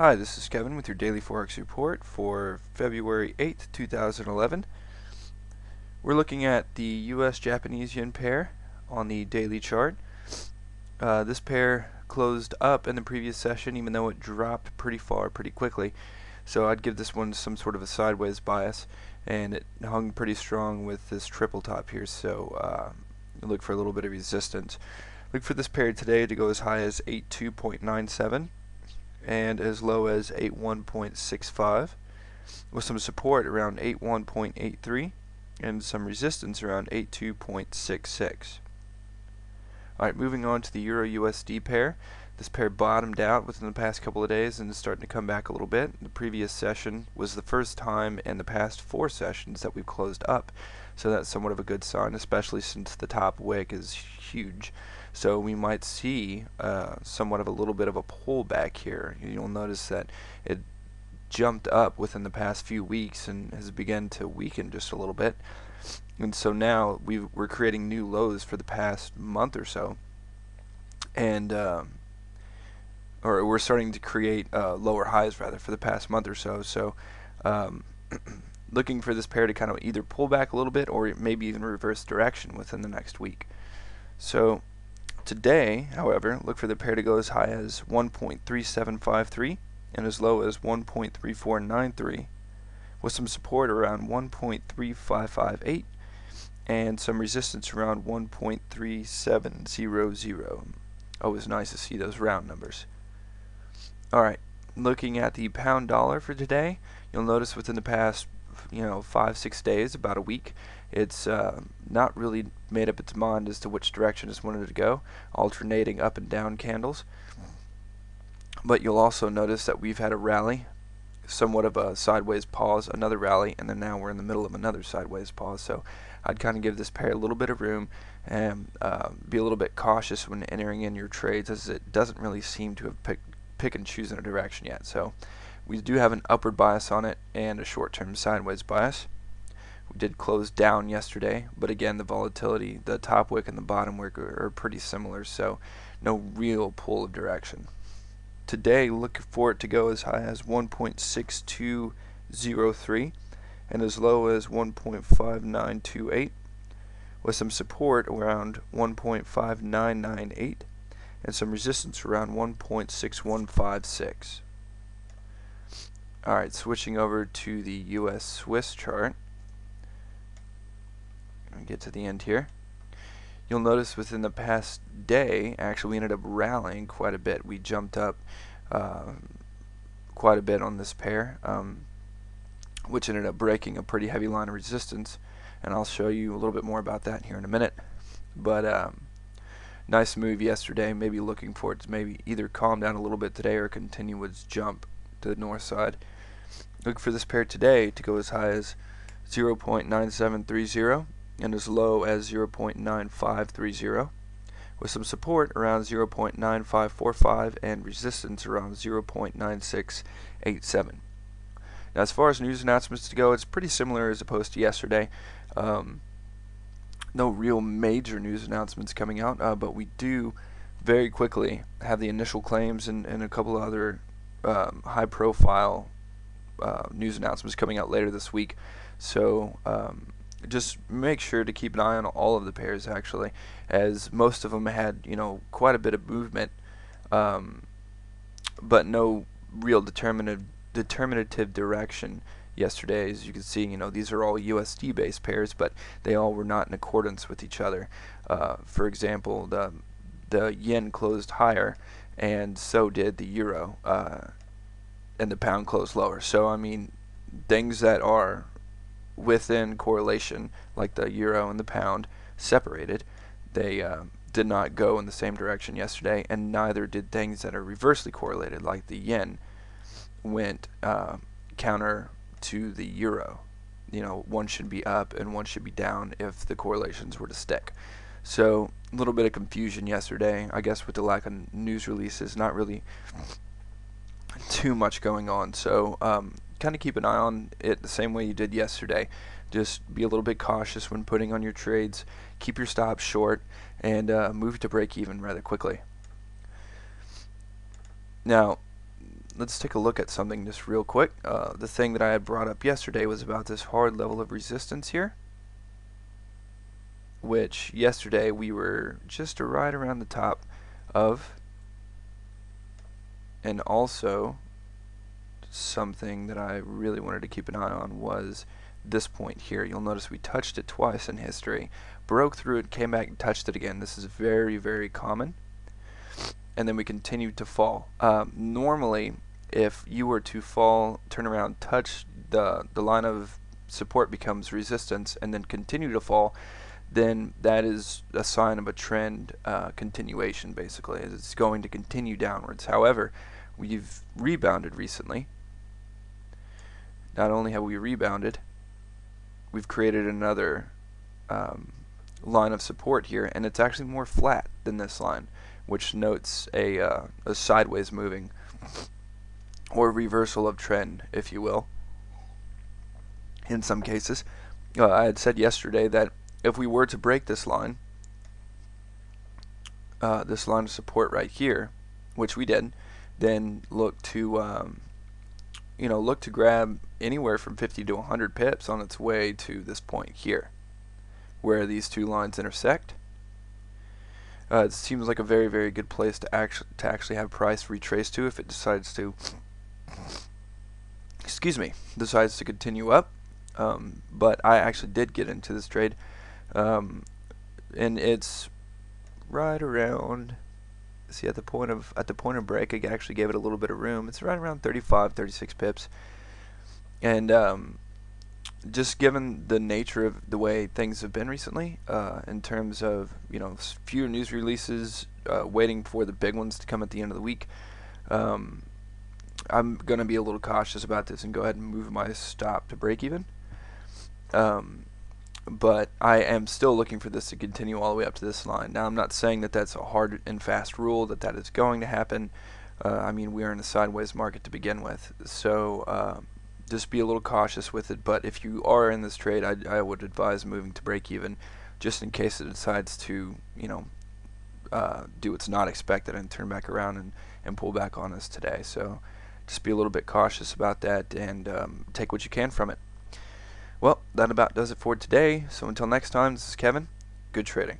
Hi, this is Kevin with your daily Forex report for February 8th, 2011. We're looking at the US Japanese yen pair on the daily chart. This pair closed up in the previous session even though it dropped pretty far pretty quickly. So I'd give this one some sort of a sideways bias, and it hung pretty strong with this triple top here, so look for a little bit of resistance. Look for this pair today to go as high as 82.97 and as low as 81.65, with some support around 81.83 and some resistance around 82.66. Alright, moving on to the Euro USD pair. This pair bottomed out within the past couple of days and is starting to come back a little bit. The previous session was the first time in the past 4 sessions that we've closed up, so that's somewhat of a good sign, especially since the top wick is huge. So we might see somewhat of a little bit of a pullback here. You'll notice that it jumped up within the past few weeks and has begun to weaken just a little bit. And so now we're creating new lows for the past month or so, and or we're starting to create lower highs rather for the past month or so. So looking for this pair to kind of either pull back a little bit or maybe even reverse direction within the next week. So today, however, look for the pair to go as high as 1.3753 and as low as 1.3493, with some support around 1.3558 and some resistance around 1.3700. Always nice to see those round numbers. Alright, looking at the pound dollar for today, you'll notice within the past 5-6 days, about a week, it's not really made up its mind as to which direction it's wanted to go, alternating up and down candles. But you'll also notice that we've had a rally, somewhat of a sideways pause, another rally, and then now we're in the middle of another sideways pause. So I'd kind of give this pair a little bit of room and be a little bit cautious when entering in your trades, as it doesn't really seem to have pick and choose in a direction yet. So we do have an upward bias on it and a short-term sideways bias. We did close down yesterday, but again, the volatility, the top wick and the bottom wick are pretty similar, so no real pull of direction. Today, look for it to go as high as 1.6203 and as low as 1.5928, with some support around 1.5998 and some resistance around 1.6156. Alright, switching over to the US Swiss chart. Get to the end here. You'll notice within the past day, actually we ended up rallying quite a bit. We jumped up quite a bit on this pair, which ended up breaking a pretty heavy line of resistance, and I'll show you a little bit more about that here in a minute. But nice move yesterday, maybe looking for it to maybe either calm down a little bit today or continue its jump to the north side. Look for this pair today to go as high as 0.9730 and as low as 0.9530, with some support around 0.9545 and resistance around 0.9687. Now, as far as news announcements to go, it's pretty similar as opposed to yesterday. No real major news announcements coming out, but we do very quickly have the initial claims and a couple of other high-profile news announcements coming out later this week. So just make sure to keep an eye on all of the pairs, actually, as most of them had quite a bit of movement, but no real determinative direction yesterday. As you can see, these are all USD based pairs, but they all were not in accordance with each other. For example, the yen closed higher, and so did the euro, and the pound closed lower. So I mean, things that are within correlation, like the euro and the pound, separated. They did not go in the same direction yesterday, and neither did things that are reversely correlated, like the yen went counter to the euro. One should be up and one should be down if the correlations were to stick. So a little bit of confusion yesterday, I guess, with the lack of news releases. Not really too much going on. So kind of keep an eye on it the same way you did yesterday. Just be a little bit cautious when putting on your trades. Keep your stops short and move to break even rather quickly. Now, let's take a look at something just real quick. The thing that I had brought up yesterday was about this hard level of resistance here, which yesterday we were just right around the top of, and also something that I really wanted to keep an eye on was this point here. You'll notice we touched it twice in history, broke through it, came back and touched it again. This is very, very common. And then we continued to fall. Normally, if you were to fall, turn around, touch the line of support becomes resistance, and then continue to fall, then that is a sign of a trend continuation, basically. It's going to continue downwards. However, we've rebounded recently. Not only have we rebounded, we've created another line of support here, and it's actually more flat than this line, which notes a sideways moving or reversal of trend, if you will. In some cases, I had said yesterday that if we were to break this line of support right here, which we did, then look to look to grab anywhere from 50 to 100 pips on its way to this point here, where these two lines intersect. It seems like a very, very good place to actually have price retrace to if it decides to, decides to continue up. But I actually did get into this trade, and it's right around. See, at the point of break, I actually gave it a little bit of room. It's right around 35, 36 pips, and just given the nature of the way things have been recently, in terms of fewer news releases, waiting for the big ones to come at the end of the week, I'm going to be a little cautious about this and go ahead and move my stop to break even. But I am still looking for this to continue all the way up to this line. Now, I'm not saying that that's a hard and fast rule, that is going to happen. I mean, we are in a sideways market to begin with, so just be a little cautious with it. But if you are in this trade, I would advise moving to break even, just in case it decides to do what's not expected and turn back around and pull back on us today. So just be a little bit cautious about that and take what you can from it. Well, that about does it for today. So until next time, this is Kevin. Good trading.